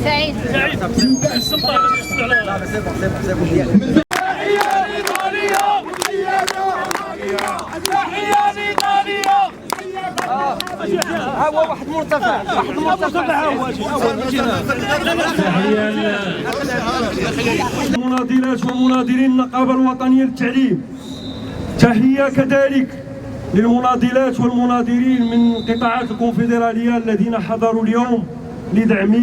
سعيد. هو واحد مرتفع مناضلات ومناضلين النقابة الوطنية للتعليم. تحية كذلك للمناضلات والمناضلين من قطاعات الكونفدرالية الذين حضروا اليوم لدعم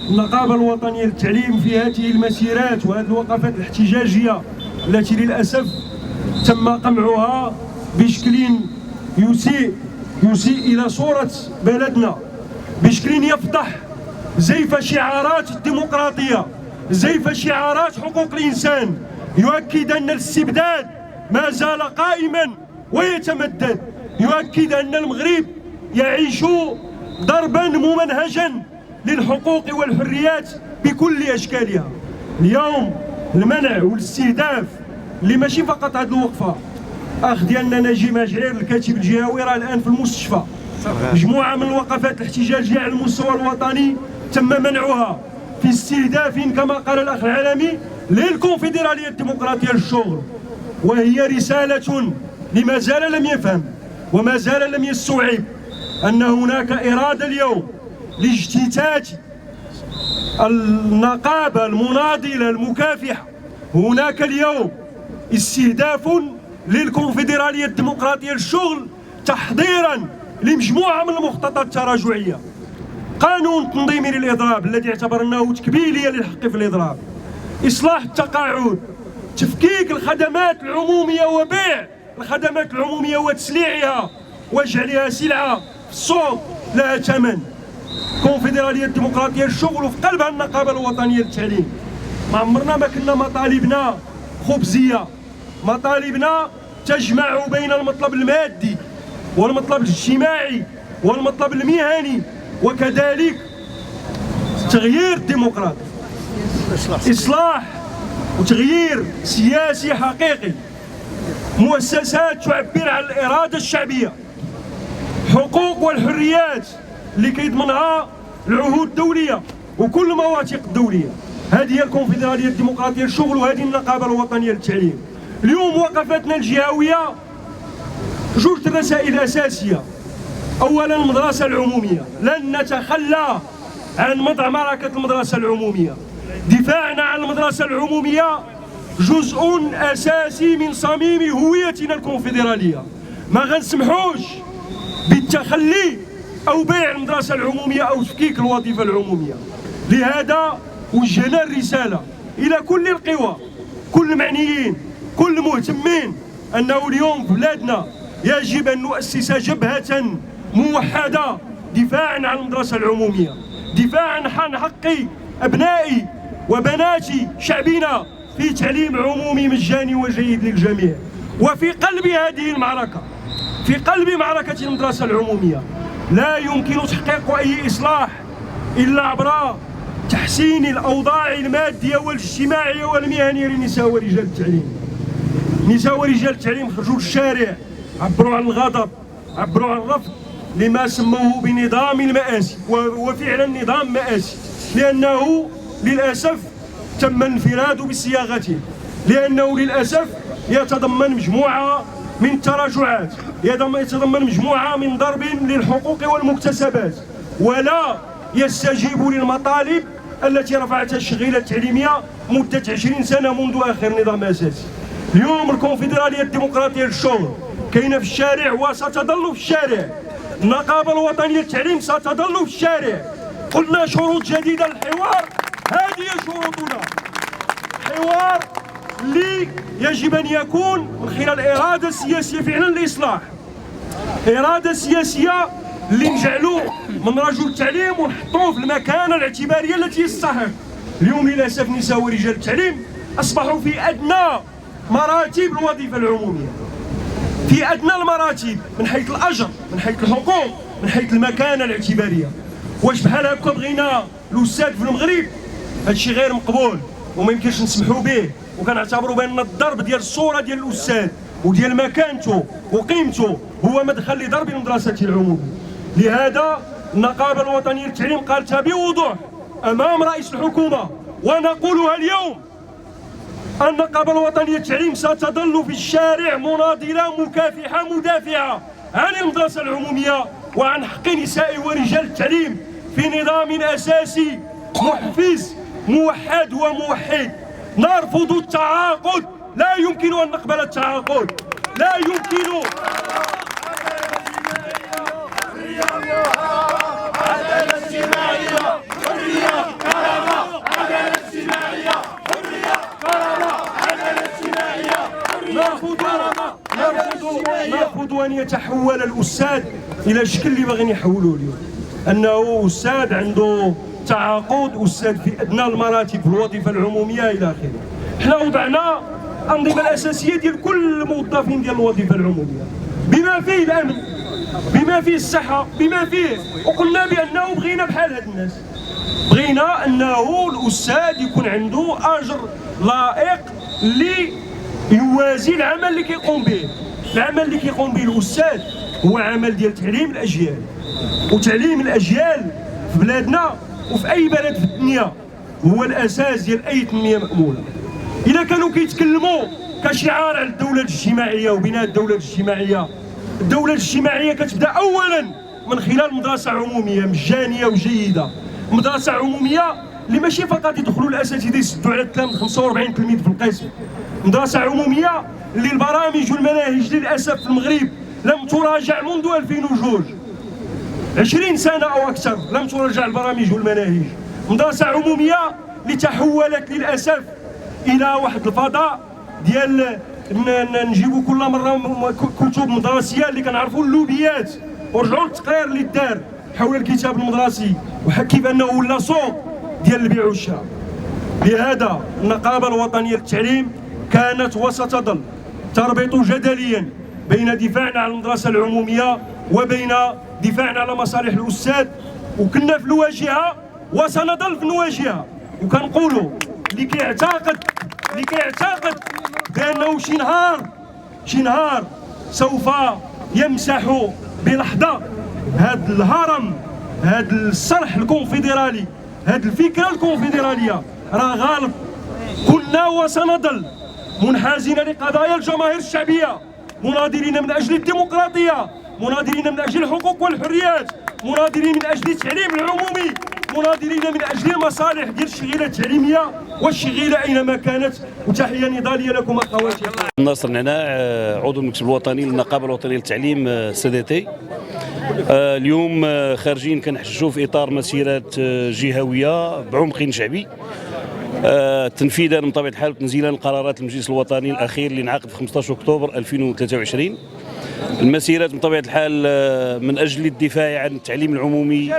النقابة الوطنية للتعليم في هذه المسيرات وهذه الوقفات الاحتجاجية التي للأسف تم قمعها بشكل يسيء إلى صورة بلدنا، بشكل يفضح زيف شعارات الديمقراطية، زيف شعارات حقوق الإنسان، يؤكد أن الاستبداد ما زال قائما ويتمدد، يؤكد أن المغرب يعيش ضربا ممنهجا للحقوق والحريات بكل أشكالها. اليوم المنع والاستهداف اللي ماشي فقط هذه الوقفة، اخ ديالنا نجيب مجعير الكاتب الجهوي راه الان في المستشفى. مجموعه من الوقفات الاحتجاجيه على المستوى الوطني تم منعها في استهداف كما قال الاخ العالمي للكونفدراليه الديمقراطيه للشغل، وهي رساله لما زال لم يفهم وما زال لم يستوعب ان هناك اراده اليوم لاجتثاث النقابه المناضله المكافحه. هناك اليوم استهداف للكونفدرالية الديمقراطية للشغل تحضيرا لمجموعة من المخططات التراجعية. قانون تنظيمي للإضراب الذي اعتبرناه تكبيلية للحق في الإضراب، إصلاح التقاعد، تفكيك الخدمات العمومية وبيع الخدمات العمومية وتسليعها وجعلها سلعة في السوق لها ثمن. الكونفدرالية الديمقراطية للشغل وفي قلبها النقابة الوطنية للتعليم. ما عمرنا ما كنا مطالبنا خبزية، مطالبنا تجمع بين المطلب المادي والمطلب الاجتماعي والمطلب المهني وكذلك تغيير ديمقراطي، إصلاح وتغيير سياسي حقيقي، مؤسسات تعبر عن الإرادة الشعبية، حقوق والحريات اللي كيضمنها العهود الدولية وكل المواثيق الدولية. هذه هي الكونفدرالية الديمقراطية للشغل وهذه النقابة الوطنية للتعليم. اليوم وقفتنا الجهوية جوج رسائل أساسية. أولا المدرسة العمومية، لن نتخلى عن وضع معركة المدرسة العمومية. دفاعنا عن المدرسة العمومية جزء أساسي من صميم هويتنا الكونفدرالية. ما غنسمحوش بالتخلي أو بيع المدرسة العمومية أو تفكيك الوظيفة العمومية. لهذا وجهنا الرسالة إلى كل القوى، كل المعنيين، كل المهتمين، أنه اليوم في بلادنا يجب أن نؤسس جبهة موحدة دفاعا عن المدرسة العمومية، دفاعا عن حق أبناء وبنات شعبنا في تعليم عمومي مجاني وجيد للجميع. وفي قلب هذه المعركة، في قلب معركة المدرسة العمومية، لا يمكن تحقيق أي إصلاح إلا عبر تحسين الأوضاع المادية والاجتماعية والمهنية للنساء ورجال التعليم. نساء ورجال التعليم خرجوا للشارع، عبروا عن الغضب، عبروا عن الرفض لما سموه بنظام المآسي، وفعلا نظام مآسي، لأنه للأسف تم الانفراد بصياغته، لأنه للأسف يتضمن مجموعة من التراجعات، يتضمن مجموعة من ضرب للحقوق والمكتسبات، ولا يستجيب للمطالب التي رفعتها الشغيلة التعليمية مدة 20 سنة منذ آخر نظام أساسي. اليوم الكونفدرالية الديمقراطية للشغل كاينة في الشارع وستظل في الشارع، النقابة الوطنية للتعليم ستظل في الشارع. قلنا شروط جديدة للحوار، هذه شروطنا. حوار اللي يجب أن يكون من خلال إرادة سياسية فعلا للإصلاح، إرادة سياسية اللي نجعلوا من رجل التعليم ونحطوه في المكانة الاعتبارية التي يستحق. اليوم للأسف نساء ورجال التعليم أصبحوا في أدنى مراتب الوظيفة العمومية، في أدنى المراتب من حيث الأجر، من حيث الحقوق، من حيث المكانة الاعتبارية. واش بحال هكا بغينا الأستاذ في المغرب؟ هادشي غير مقبول وما يمكنش نسمحوا به، وكنعتبروا بأن الضرب ديال الصورة ديال الأستاذ وديال مكانته وقيمته هو مدخل لضرب المدرسة العمومية. لهذا النقابة الوطنية للتعليم قالتها بوضوح أمام رئيس الحكومة ونقولها اليوم: النقابة الوطنية للتعليم ستظل في الشارع مناضلة مكافحة مدافعة عن المدرسة العمومية وعن حق نساء ورجال التعليم في نظام أساسي محفز موحد وموحد. نرفض التعاقد، لا يمكن أن نقبل التعاقد، لا يمكن. نرفض أن يتحول الأستاذ إلى الشكل اللي باغيين يحولوه اليوم، أنه أستاذ عنده تعاقد، أستاذ في أدنى المراتب في الوظيفة العمومية إلى آخره. حنا وضعنا الأنظمة الأساسية ديال كل الموظفين ديال الوظيفة العمومية بما فيه الأمن، بما فيه الصحة، بما فيه، وقلنا بأنه بغينا بحال هاد الناس، بغينا أنه الأستاذ يكون عنده أجر لائق اللي يوازي العمل اللي كيقوم به. العمل اللي كيقوم به الأستاذ هو عمل ديال تعليم الأجيال، وتعليم الأجيال في بلادنا وفي أي بلد في الدنيا هو الأساس ديال أي تنمية مأمولة. إذا كانوا كيتكلموا كشعار على الدولة الاجتماعية وبناء الدولة الاجتماعية، الدولة الاجتماعية كتبدا أولا من خلال مدرسة عمومية مجانية وجيدة، مدرسة عمومية اللي ماشي فقط يدخلوا الأساتذة يسدوا على التلاميذ 45 تلميذ في القسم، مدرسة عمومية اللي البرامج والمناهج للأسف في المغرب لم تراجع منذ 2002، 20 سنة أو أكثر لم تراجع البرامج والمناهج. مدرسة عمومية اللي تحولت للأسف إلى واحد الفضاء ديال نجيبوا كل مرة كتب مدرسية اللي كنعرفوا اللوبيات، ورجعوا للتقرير اللي دار حول الكتاب المدرسي وكيف أنه ولا سوق ديال البيع والشراء. لهذا النقابة الوطنية للتعليم كانت وستظل تربط جدليا بين دفاعنا على المدرسة العمومية وبين دفاعنا على مصالح الأستاذ، وكنا في الواجهة وسنظل في الواجهة. وكنقولوا اللي كيعتقد بأنه شي نهار سوف يمسح بلحظة هذا الهرم، هذا الصرح الكونفدرالي، هذه الفكرة الكونفدرالية، راه غالط. كنا وسنظل منحازين لقضايا الجماهير الشعبية، مناضلين من أجل الديمقراطية، مناضلين من أجل الحقوق والحريات، مناضلين من أجل التعليم العمومي، مناضلين من أجل المصالح ديال الشغيلة التعليمية والشغيلة أينما كانت. وتحية نضالية لكم أخواتي. ناصر نعناع، عضو المكتب الوطني للنقابة الوطنية للتعليم CDT. اليوم خارجين كنحشوا في إطار مسيرات جهوية بعمق شعبي تنفيذا من طبيعة الحال وتنزيلا لقرارات المجلس الوطني الأخير اللي انعقد في 15 أكتوبر 2023. المسيرات من طبيعة الحال من أجل الدفاع عن التعليم العمومي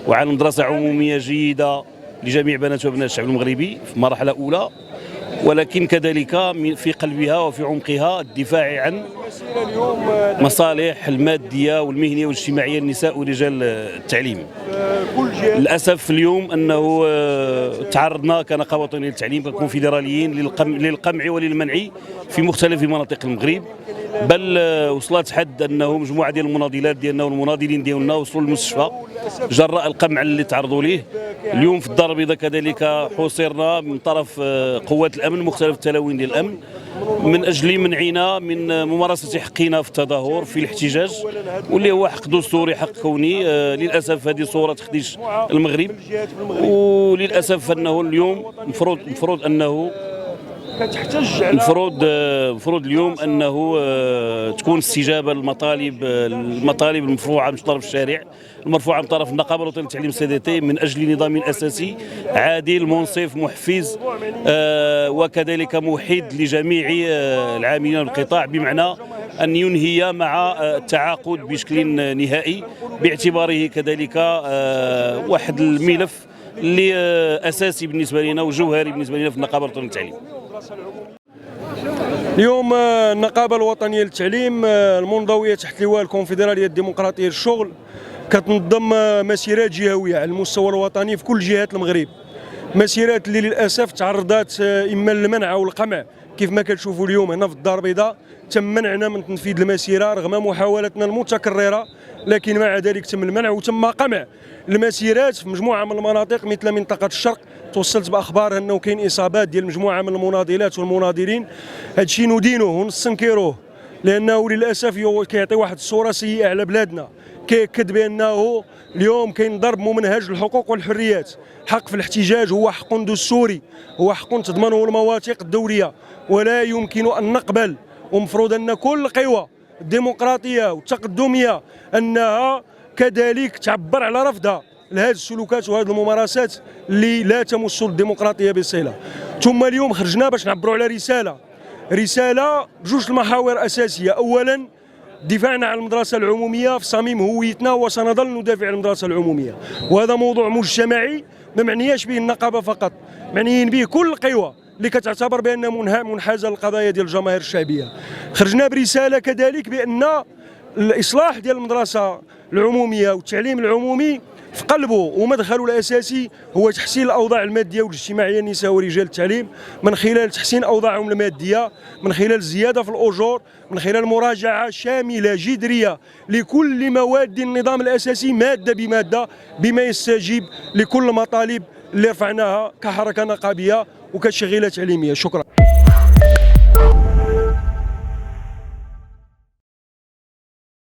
وعن مدرسة عمومية جيدة لجميع بنات وأبناء الشعب المغربي في مرحلة أولى، ولكن كذلك في قلبها وفي عمقها الدفاع عن مصالح المادية والمهنية والاجتماعية للنساء ورجال التعليم. للأسف اليوم أنه تعرضنا كنقابة وطنية للتعليم ككونفدراليين للقمع وللمنع في مختلف مناطق المغرب، بل وصلت حد أنه مجموعة ديال المناضلات ديالنا والمناضلين ديالنا وصلوا للمستشفى جراء القمع اللي تعرضوا ليه. اليوم في الدار البيضاء كذلك حوصرنا من طرف قوات الأمن مختلف التلاوين ديال الأمن من أجل منعنا من ممارسة حقنا في التظاهر في الاحتجاج، واللي هو حق دستوري حق كوني. للأسف هذه صورة تخديش المغرب، وللأسف أنه اليوم المفروض أنه المفروض اليوم انه تكون استجابه للمطالب المرفوعه من طرف الشارع، المرفوعه من طرف النقابه الوطنيه للتعليم CDT من اجل نظام اساسي عادل منصف محفز وكذلك موحد لجميع العاملين بالقطاع، بمعنى ان ينهي مع التعاقد بشكل نهائي، باعتباره كذلك واحد الملف اللي اساسي بالنسبه لنا وجوهري بالنسبه لنا في النقابه الوطنيه للتعليم. اليوم النقابة الوطنية للتعليم المنضوية تحت لواء الكونفدرالية الديمقراطية للشغل كتنظم مسيرات جهوية على المستوى الوطني في كل جهات المغرب، مسيرات اللي للأسف تعرضات إما للمنع أو القمع كيف ما كتشوفوا اليوم هنا في الدار البيضاء تم منعنا من تنفيذ المسيره رغم محاولاتنا المتكرره، لكن مع ذلك تم المنع وتم قمع المسيرات في مجموعه من المناطق مثل منطقه الشرق. توصلت باخبار انه كاين اصابات ديال مجموعه من المناضلات والمناضلين. هذا الشيء ندينوه ونستنكروه لانه للاسف كيعطي واحد الصوره سيئه على بلادنا، كيأكد بانه اليوم كاين ضرب ممنهج للحقوق والحريات. حق في الاحتجاج هو حق دستوري، هو حق تضمنه المواثيق الدوليه، ولا يمكن ان نقبل، ومفروض ان كل قوى الديمقراطيه والتقدميه انها كذلك تعبر على رفضها لهذه السلوكات وهذه الممارسات اللي لا تمس الديمقراطيه بصله. ثم اليوم خرجنا باش نعبروا على رساله بجوج المحاور اساسيه. اولا دفاعنا عن المدرسه العموميه في صميم هويتنا، وسنظل ندافع عن المدرسه العموميه، وهذا موضوع مجتمعي ما معنياش به النقابه فقط، معنيين به كل القوى اللي كتعتبر بانها منحازه للقضايا ديال الجماهير الشعبيه. خرجنا برساله كذلك بان الاصلاح ديال المدرسه العموميه والتعليم العمومي في قلبه ومدخله الاساسي هو تحسين الاوضاع الماديه والاجتماعيه للنساء ورجال التعليم، من خلال تحسين اوضاعهم الماديه، من خلال الزياده في الاجور، من خلال مراجعه شامله جذريه لكل مواد النظام الاساسي ماده بماده، بما يستجيب لكل المطالب اللي رفعناها كحركه نقابيه وكشغيله تعليميه. شكرا.